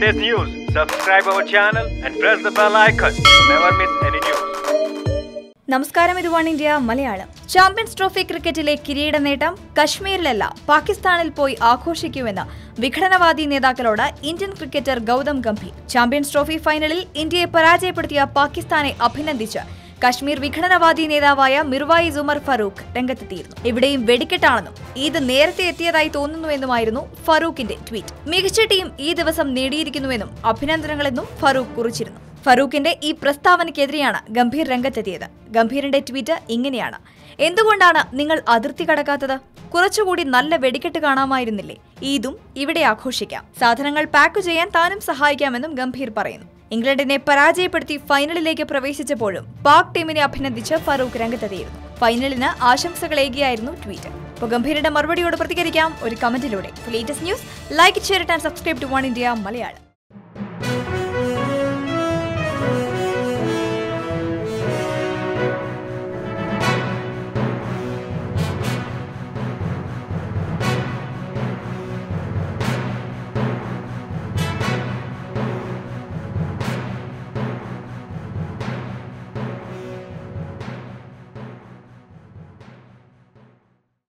latest news, subscribe our channel and press the bell icon to never miss any news. നമസ്കാരം, ഇത് one India Malayalam. Champions trophy ക്രിക്കറ്റിലെ കിരീട നേട്ടം കശ്മീരിലല്ല പാകിസ്ഥാനിൽ പോയി ആഘോഷിക്കുമെന്ന് വിഘടനവാദി നേതാക്കളോട് Indian cricketer Gautam Gambhir. Champions trophy ഫൈനലിൽ ഇന്ത്യയെ പരാജയപ്പെടുത്തിയ പാകിസ്ഥാനെ അഭിനന്ദിച്ച് കശ്മീർ വിഘടനവാദി നേതാവായ മിർവായിസ് ഉമർ ഫറൂഖ് രംഗത്തെത്തിയിരുന്നു. എവിടെയും വെടിക്കെട്ടാണെന്നും ഇത് നേരത്തെ എത്തിയതായി തോന്നുന്നുവെന്നുമായിരുന്നു ഫറൂഖിന്റെ ട്വീറ്റ്. മികച്ച ടീം ഈ ദിവസം നേടിയിരിക്കുന്നുവെന്നും അഭിനന്ദനങ്ങളെന്നും ഫറൂഖ് കുറിച്ചിരുന്നു. ഫറൂഖിന്റെ ഈ പ്രസ്താവനയ്ക്കെതിരെയാണ് ഗംഭീർ രംഗത്തെത്തിയത്. ഗംഭീറിന്റെ ട്വീറ്റ് ഇങ്ങനെയാണ്: എന്തുകൊണ്ടാണ് നിങ്ങൾ അതിർത്തി കടക്കാത്തത്? കുറച്ചുകൂടി നല്ല വെടിക്കെട്ട് കാണാമായിരുന്നില്ലേ? ഈദും ഇവിടെ ആഘോഷിക്കാം. സാധനങ്ങൾ പാക്ക് ചെയ്യാൻ താനും സഹായിക്കാമെന്നും ഗംഭീർ പറയുന്നു. ഇംഗ്ലണ്ടിനെ പരാജയപ്പെടുത്തി ഫൈനലിലേക്ക് പ്രവേശിച്ചപ്പോഴും പാക് ടീമിനെ അഭിനന്ദിച്ച് ഫറൂഖ് രംഗത്തെത്തിയിരുന്നു. ഫൈനലിന് ആശംസകളേകിയായിരുന്നു ട്വീറ്റ്. ഇപ്പോൾ ഗംഭീറിന്റെ മറുപടിയോട് പ്രതികരിക്കാം ഒരു കമന്റിലൂടെ. Latest news like, share and subscribe to one India Malayalam.